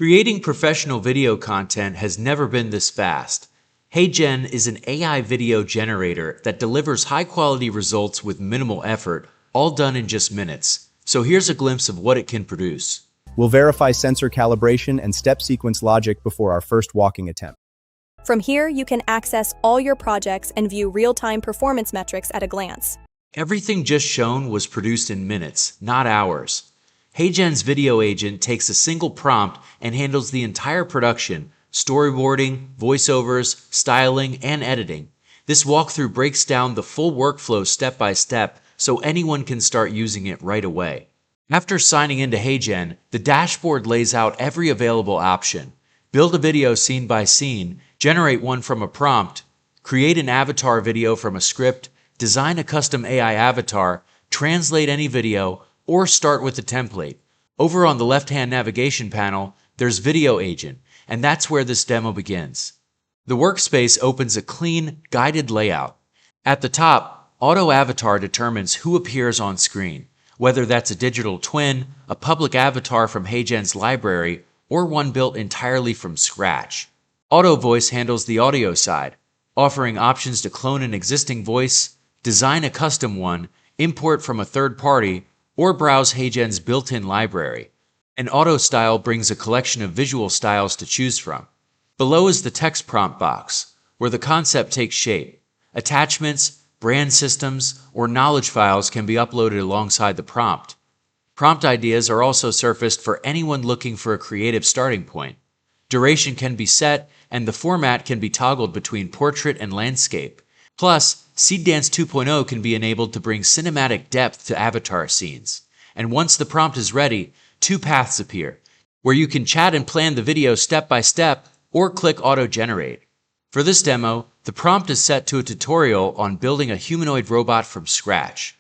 Creating professional video content has never been this fast. HeyGen is an AI video generator that delivers high-quality results with minimal effort, all done in just minutes. So here's a glimpse of what it can produce. We'll verify sensor calibration and step sequence logic before our first walking attempt. From here, you can access all your projects and view real-time performance metrics at a glance. Everything just shown was produced in minutes, not hours. HeyGen's video agent takes a single prompt and handles the entire production, storyboarding, voiceovers, styling, and editing. This walkthrough breaks down the full workflow step by step so anyone can start using it right away. After signing into HeyGen, the dashboard lays out every available option. Build a video scene by scene, generate one from a prompt, create an avatar video from a script, design a custom AI avatar, translate any video, or start with a template. Over on the left-hand navigation panel, there's Video Agent, and that's where this demo begins. The workspace opens a clean, guided layout. At the top, Auto Avatar determines who appears on screen, whether that's a digital twin, a public avatar from HeyGen's library, or one built entirely from scratch. Auto Voice handles the audio side, offering options to clone an existing voice, design a custom one, import from a third party, or browse HeyGen's built-in library. And Auto Style brings a collection of visual styles to choose from. Below is the text prompt box, where the concept takes shape. Attachments, brand systems, or knowledge files can be uploaded alongside the prompt. Prompt ideas are also surfaced for anyone looking for a creative starting point. Duration can be set, and the format can be toggled between portrait and landscape. Plus, Seedance 2.0 can be enabled to bring cinematic depth to avatar scenes. And once the prompt is ready, two paths appear, where you can chat and plan the video step by step, or click Auto Generate. For this demo, the prompt is set to a tutorial on building a humanoid robot from scratch.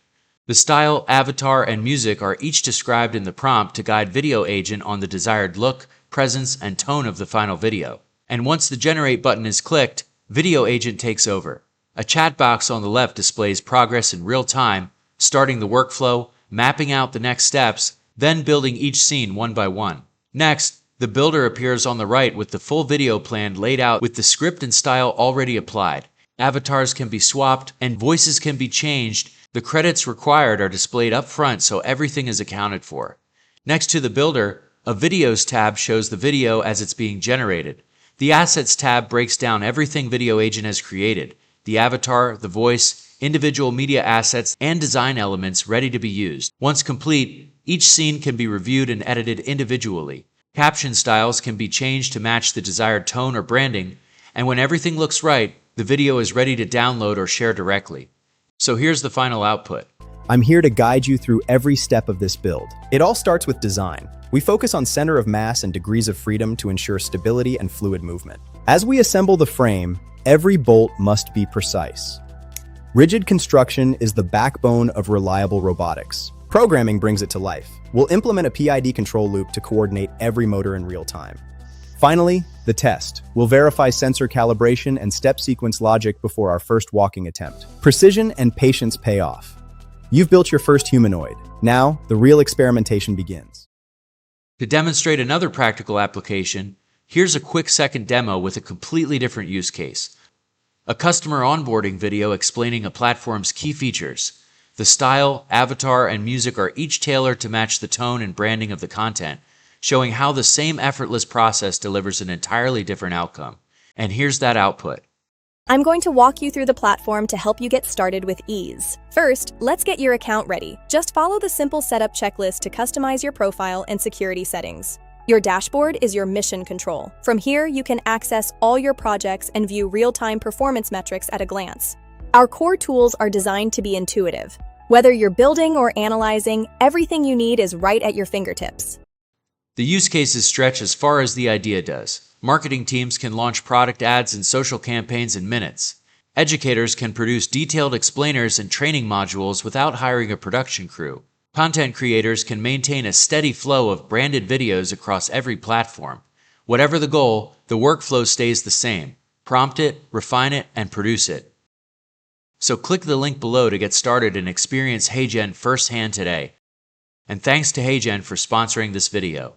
The style, avatar, and music are each described in the prompt to guide Video Agent on the desired look, presence, and tone of the final video. And once the Generate button is clicked, Video Agent takes over. A chat box on the left displays progress in real time, starting the workflow, mapping out the next steps, then building each scene one by one. Next, the builder appears on the right with the full video plan laid out with the script and style already applied. Avatars can be swapped and voices can be changed. The credits required are displayed up front so everything is accounted for. Next to the builder, a Videos tab shows the video as it's being generated. The Assets tab breaks down everything Video Agent has created: the avatar, the voice, individual media assets, and design elements ready to be used. Once complete, each scene can be reviewed and edited individually. Caption styles can be changed to match the desired tone or branding, and when everything looks right, the video is ready to download or share directly. So here's the final output. I'm here to guide you through every step of this build. It all starts with design. We focus on center of mass and degrees of freedom to ensure stability and fluid movement. As we assemble the frame, every bolt must be precise. Rigid construction is the backbone of reliable robotics. Programming brings it to life. We'll implement a PID control loop to coordinate every motor in real time. Finally, the test. We'll verify sensor calibration and step sequence logic before our first walking attempt. Precision and patience pay off. You've built your first humanoid. Now, the real experimentation begins. To demonstrate another practical application, here's a quick second demo with a completely different use case. A customer onboarding video explaining a platform's key features. The style, avatar, and music are each tailored to match the tone and branding of the content, showing how the same effortless process delivers an entirely different outcome. And here's that output. I'm going to walk you through the platform to help you get started with ease. First, let's get your account ready. Just follow the simple setup checklist to customize your profile and security settings. Your dashboard is your mission control. From here, you can access all your projects and view real-time performance metrics at a glance. Our core tools are designed to be intuitive. Whether you're building or analyzing, everything you need is right at your fingertips. The use cases stretch as far as the idea does. Marketing teams can launch product ads and social campaigns in minutes. Educators can produce detailed explainers and training modules without hiring a production crew. Content creators can maintain a steady flow of branded videos across every platform. Whatever the goal, the workflow stays the same. Prompt it, refine it, and produce it. So click the link below to get started and experience HeyGen firsthand today. And thanks to HeyGen for sponsoring this video.